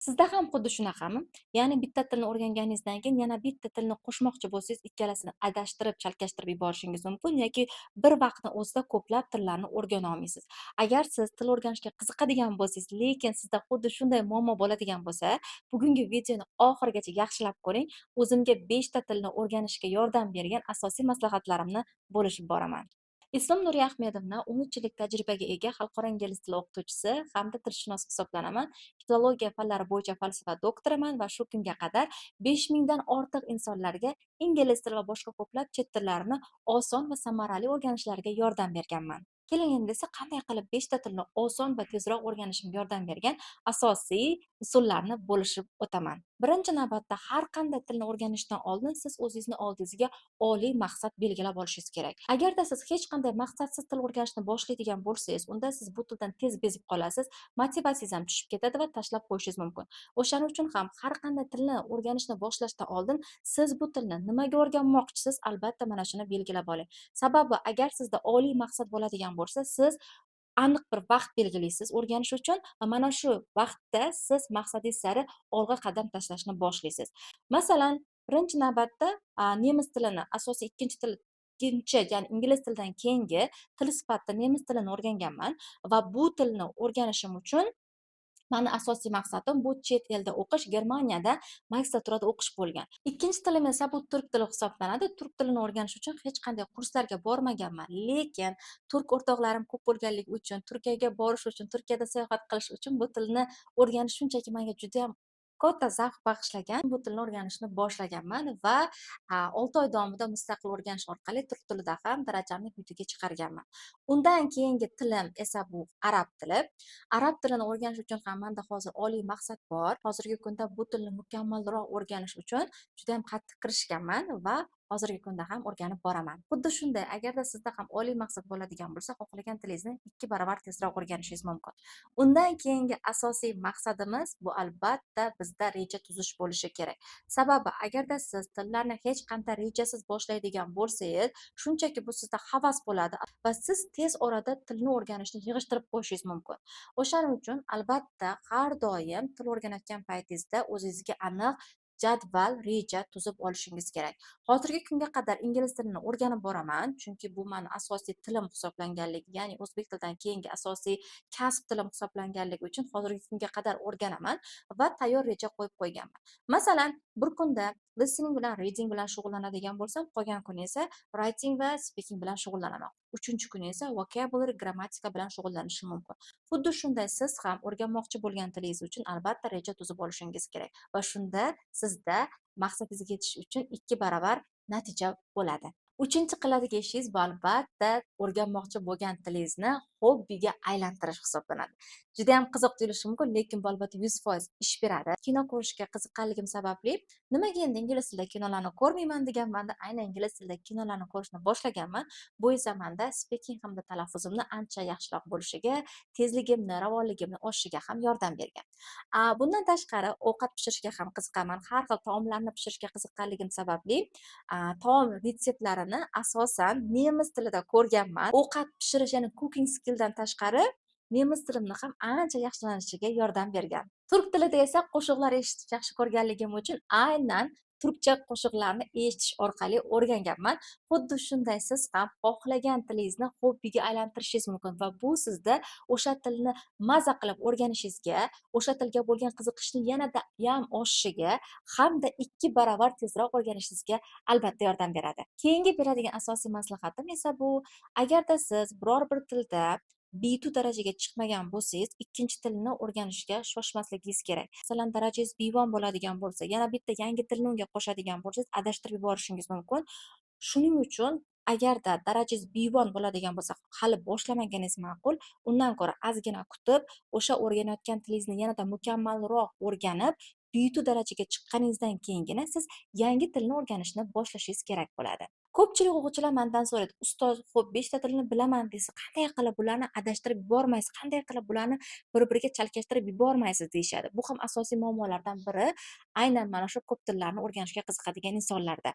Sizda ham xuddi shunaqami? Ya'ni bitta tilni o'rganganingizdan keyin yana bitta tilni qo'shmoqchi bo'lsangiz, ikkalasini adashtirib, chalkashtirib yuborishingiz mumkin yoki bir vaqtni o'zida ko'plab tillarni o'rgana olmaysiz. Agar siz til o'rganishga qiziqadigan bo'lsangiz, lekin sizda xuddi shunday muammo bo'ladigan bo'lsa, bugungi videoni oxirigacha yaxshilab ko'ring. O'zimga 5 ta tilni o'rganishga yordam bergan asosiy maslahatlarimni bo'lishib boraman. Islom Nuriyahmedovna 13 yillik tajribaga ega xalqaro ingliz tili o'qituvchisi hamda tilshunos hisoblanaman. Filologiya fanlari bo'yicha falsafa doktoriman va shu kunga qadar 5000 dan ortiq insonlarga ingliz tili va boshqa ko'plab chet tillarini oson va samarali o'rganishlariga yordam berganman. Keling endi esa qanday qilib 5 ta tilni oson va tezroq o'rganishimga yordam bergan asosiy usullarni bo'lishib o'taman. Birinchi navbatda har qanday tilni o'rganishdan oldin siz o'zingizni oldingizga oliy maqsad belgilab olishingiz kerak. Agarda siz hech qanday maqsadsiz til o'rganishni boshlaydigan bo'lsangiz, unda siz bu tildan tez bezib qolasiz, motivatsiyangiz ham tushib ketadi va tashlab qo'yishingiz mumkin. O'shaning uchun ham har qanday tilni o'rganishni boshlashdan oldin siz bu tilni nimaga o'rganmoqchisiz, albatta mana shuni belgilab oling. Sababi agar sizda oliy maqsad bo'ladigan bo'lsa, siz aniq bir vaqt belgilaysiz o'rganish uchun va mana shu vaqtda siz maqsadingiz sari olg'a qadam tashlashni boshlaysiz. Masalan, birinchi navbatda nemis tilini asosiy ikkinchi, ya'ni ingliz tilidan keyingi til sifatida nemis tilini o'rganganman va bu tilni o'rganishim uchun mani asosiy maqsadim bu chet elda o'qish, Germaniyada magistraturada o'qish bo'lgan. Ikkinchi tilim esa bu turk tili hisoblanadi. Turk tilini o'rganish uchun hech qanday kurslarga bormaganman, lekin turk o'rtoqlarim ko'p bo'lganligi uchun, Turkiyaga borish uchun, Turkiyada sayohat qilish uchun bu tilni o'rganish shunchaki menga juda ham katta zavq bag'ishlagan. Bu tilni o'rganishni boshlaganman va 6 oy davomida mustaqil o'rganish orqali turk tilida ham darajamni yutuga chiqarganman. Undan keyingi tilim esa bu arab tili. Arab tilini o'rganish uchun ham menda hozir oliy maqsad bor. Hozirgi kunda bu tilni mukammalroq o'rganish uchun juda ham qattiq kirishganman va hozirgi kunda ham o'rganib boraman. Xuddi shunday, agarda sizda ham oliy maqsad bo'ladigan bo'lsa, xohlagan tilingizni 2 barobar tezroq o'rganishingiz mumkin. Undan keyingi asosiy maqsadimiz bu albatta bizda reja tuzish bo'lishi kerak. Sababi agarda siz tillarni hech qanday rejasiz boshlaydigan bo'lsangiz, shunchaki bu sizda havas bo'ladi va siz tez orada tilni o'rganishni yig'ishtirib qo'yishingiz mumkin. O'shaning uchun albatta har doim til o'rganayotgan paytingizda o'zingizga aniq jadval, reja tuzib olishingiz kerak. Hozirgi kunga qadar ingliz tilini o'rganib boraman, chunki bu meni asosiy tilim hisoblanganligi, ya'ni o'zbek tilidan keyingi asosiy kasb tilim hisoblanganligi uchun hozirgi kunga qadar o'rganaman va tayyor reja qo'yib qo'yganman. Masalan, bir kunda listening bilan reading bilan shug'ullanadigan bo'lsam, qolgan kuni esa writing va speaking bilan shug'ullanaman. Uchinchi kuni esa vocabulary, grammatika bilan shug'ullanishim mumkin. Xuddi shunday siz ham o'rganmoqchi bo'lgan tilingiz uchun albatta reja tuzib olishingiz kerak va shunda sizda maqsadingizga yetish uchun 2 barobar natija bo'ladi. Uchinchi qiladigan ishingiz bu albatta o'rganmoqchi bo'lgan tilingizni hobbiga aylantirish hisoblanadi. Juda ham qiziq tuyulishi mumkin, lekin bu albatta 100% ish beradi. Kino ko'rishga qiziqqanligim sababli nimaga endi ingliz tilida kinolarni ko'rmayman deganda aynan ingliz tilida kinolarni ko'rishni boshlaganman. Bu esa menda speaking hamda talaffuzimni ancha yaxshiroq bo'lishiga, tezligimni, ravonligimni oshishiga ham yordam bergan. Bundan tashqari ovqat pishirishga ham qiziqaman. Har xil taomlarni pishirishga qiziqqanligim sababli taom retseptlarini asosan nemis tilida ko'rganman. Ovqat pishirish, ya'ni cooking skilldan tashqari nemis tilimni ham ancha yaxshilanishiga yordam bergan. Turk tilida esa qo'shiqlar eshitishni yaxshi ko'rganligim uchun aynan turkcha qo'shiqlarni eshitish orqali o'rganganman. Xuddi shunday siz ham xohlagan tilingizni hobbiga aylantirishingiz mumkin va bu sizda o'sha tilni maza qilib o'rganishingizga, o'sha tilga bo'lgan qiziqishni yanada ham oshishiga hamda 2 barobar tezroq o'rganishingizga albatta yordam beradi. Keyingi beradigan asosiy maslahatim esa bu, agarda siz biror bir tilda B2 darajaga chiqmagan bo'lsangiz, ikkinchi tilni o'rganishga shoshmasligingiz kerak. Masalan, darajangiz B1 bo'ladigan bo'lsa, yana bitta yangi tilni unga qo'shadigan bo'lsangiz, adashtirib yuborishingiz mumkin. Shuning uchun agarda darajangiz B1 bo'ladigan bo'lsa, hali boshlamaganingiz ma'qul. Undan ko'ra ozgina kutib, o'sha o'rganayotgan tilingizni yanada mukammalroq o'rganib, B2 darajaga chiqqaningizdan keyingina siz yangi tilni o'rganishni boshlashingiz kerak bo'ladi. Ko'pchilik o'quvchilar mendan so'raydi: "Ustoz, xo'p 5 ta tilni bilaman desa, qanday qilib bularni adashtirib yubormaysiz? Qanday qilib bularni bir-biriga chalkashtirib yubormaysiz?" deyishadi. Bu ham asosiy muammolardan biri aynan mana shu ko'p tillarni o'rganishga qiziqadigan insonlarda.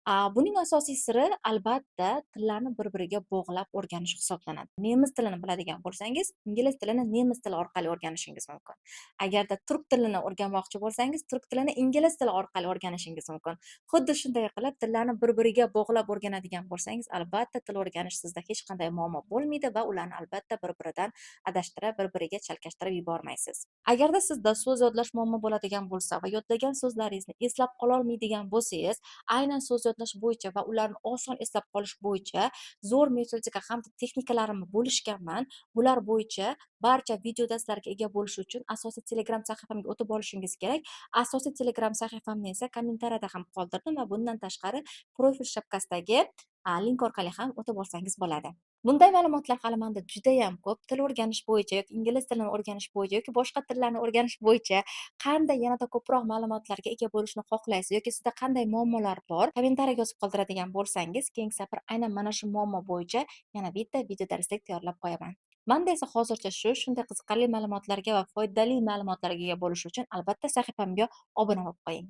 Buning asosiy siri albatta tillarni bir-biriga bog'lab o'rganish hisoblanadi. Nemis tilini biladigan bo'lsangiz, ingliz tilini nemis tili orqali o'rganishingiz mumkin. Agarda turk tilini o'rganmoqchi bo'lsangiz, turk tilini ingliz tili orqali o'rganishingiz mumkin. Xuddi shunday qilib tillarni bir-biriga bog'lab o'rganadigan bo'lsangiz, albatta til o'rganish sizda hech qanday muammo bo'lmaydi va ularni albatta bir-biridan adashtirib, bir-biriga chalkashtirib yubormaysiz. Agarda sizda so'z yodlash muammo bo'ladigan bo'lsa va yodlagan so'zlaringizni eslab qololmaydigan bo'lsangiz, aynan so'z yodlash bo'yicha va ularni oson eslab qolish bo'yicha zo'r metodika hamda texnikalarimni bo'lishganman. Bular bo'yicha barcha video darslarga ega bo'lish uchun asosiy Telegram sahifamga o'tib olishingiz kerak. Asosiy Telegram sahifamni esa kommentariyada ham qoldirdim va bundan tashqari profil shapkasidagi link orqali ham o'tib olsangiz bo'ladi. Bunday ma'lumotlar hali menda judayam ko'p. Til o'rganish bo'yicha yoki ingliz tilini o'rganish bo'yicha yoki boshqa tillarni o'rganish bo'yicha qanday yanada ko'proq ma'lumotlarga ega bo'lishni xohlaysiz yoki sizda qanday muammolar bor, kommentariyaga yozib qoldiradigan bo'lsangiz, keyingi safar aynan mana shu muammo bo'yicha yana bitta video darslik tayyorlab qo'yaman. Manda esa hozircha shunday qiziqarli ma'lumotlarga va foydali ma'lumotlarga ega bo'lish uchun albatta sahifamga obuna bo'lib qo'ying.